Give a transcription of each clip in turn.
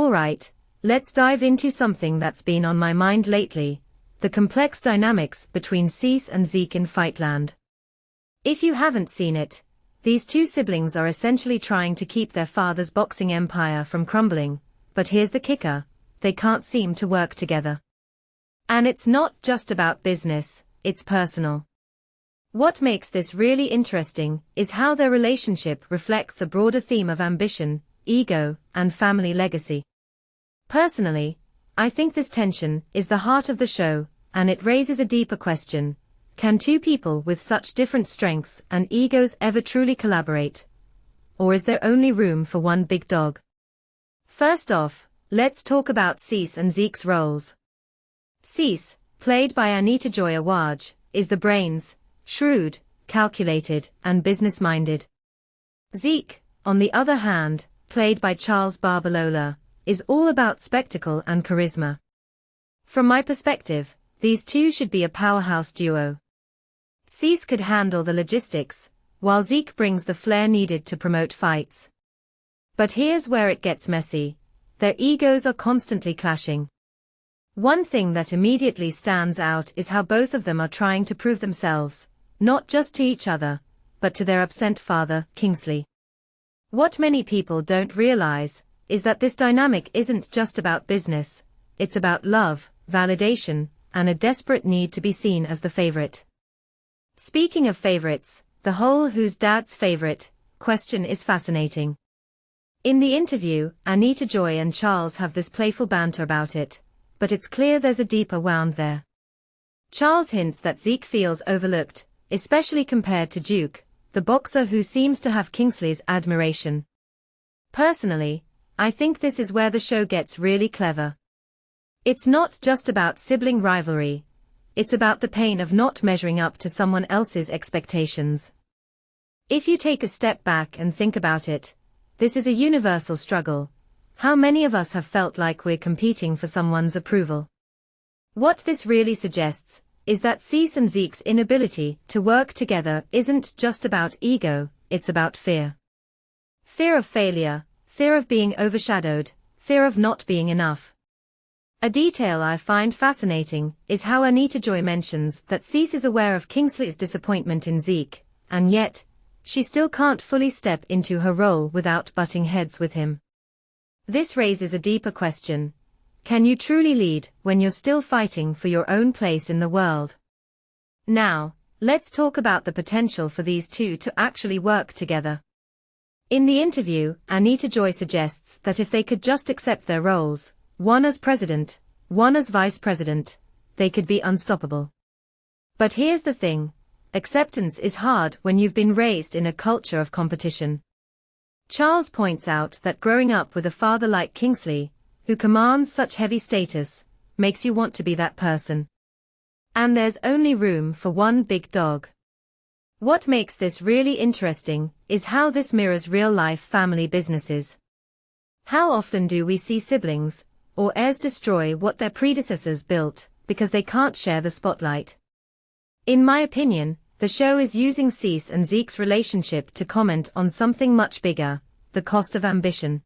Alright, let's dive into something that's been on my mind lately, the complex dynamics between Cece and Zeek in Fightland. If you haven't seen it, these two siblings are essentially trying to keep their father's boxing empire from crumbling, but here's the kicker, they can't seem to work together. And it's not just about business, it's personal. What makes this really interesting is how their relationship reflects a broader theme of ambition, ego, and family legacy. Personally, I think this tension is the heart of the show, and it raises a deeper question. Can two people with such different strengths and egos ever truly collaborate? Or is there only room for one big dog? First off, let's talk about Cece and Zeek's roles. Cece, played by Anita-Joy Uwajeh, is the brains, shrewd, calculated, and business-minded. Zeek, on the other hand, played by Charles Babalola, is all about spectacle and charisma. From my perspective, these two should be a powerhouse duo. Cece could handle the logistics, while Zeek brings the flair needed to promote fights. But here's where it gets messy. Their egos are constantly clashing. One thing that immediately stands out is how both of them are trying to prove themselves, not just to each other, but to their absent father, Kingsley. What many people don't realize is that this dynamic isn't just about business, it's about love, validation, and a desperate need to be seen as the favorite. Speaking of favorites, the whole "who's dad's favorite" question is fascinating. In the interview, Anita-Joy and Charles have this playful banter about it, but it's clear there's a deeper wound there. Charles hints that Zeek feels overlooked, especially compared to Duke, the boxer who seems to have Kingsley's admiration. Personally, I think this is where the show gets really clever. It's not just about sibling rivalry, it's about the pain of not measuring up to someone else's expectations. If you take a step back and think about it, this is a universal struggle. How many of us have felt like we're competing for someone's approval? What this really suggests is that Cece and Zeek's inability to work together isn't just about ego, it's about fear. Fear of failure, fear of being overshadowed, fear of not being enough. A detail I find fascinating is how Anita-Joy mentions that Cece is aware of Kingsley's disappointment in Zeek, and yet, she still can't fully step into her role without butting heads with him. This raises a deeper question. Can you truly lead when you're still fighting for your own place in the world? Now, let's talk about the potential for these two to actually work together. In the interview, Anita-Joy suggests that if they could just accept their roles, one as president, one as vice president, they could be unstoppable. But here's the thing, acceptance is hard when you've been raised in a culture of competition. Charles points out that growing up with a father like Kingsley, who commands such heavy status, makes you want to be that person. And there's only room for one big dog. What makes this really interesting is how this mirrors real-life family businesses. How often do we see siblings or heirs destroy what their predecessors built because they can't share the spotlight? In my opinion, the show is using Cece and Zeek's relationship to comment on something much bigger, the cost of ambition.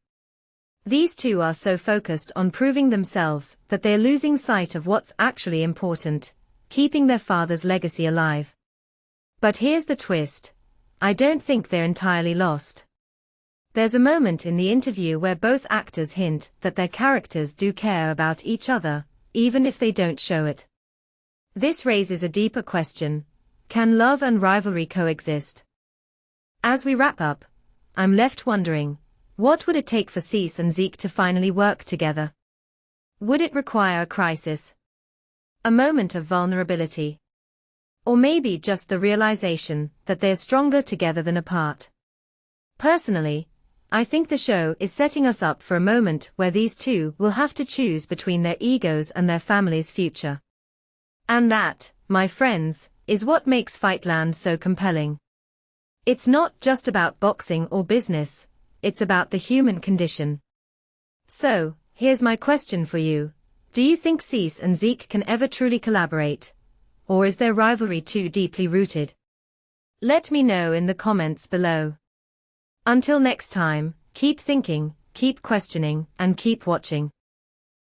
These two are so focused on proving themselves that they're losing sight of what's actually important, keeping their father's legacy alive. But here's the twist. I don't think they're entirely lost. There's a moment in the interview where both actors hint that their characters do care about each other, even if they don't show it. This raises a deeper question. Can love and rivalry coexist? As we wrap up, I'm left wondering, what would it take for Cece and Zeek to finally work together? Would it require a crisis? A moment of vulnerability? Or maybe just the realization that they're stronger together than apart? Personally, I think the show is setting us up for a moment where these two will have to choose between their egos and their family's future. And that, my friends, is what makes Fightland so compelling. It's not just about boxing or business, it's about the human condition. So, here's my question for you. Do you think Cece and Zeek can ever truly collaborate? Or is their rivalry too deeply rooted? Let me know in the comments below. Until next time, keep thinking, keep questioning, and keep watching.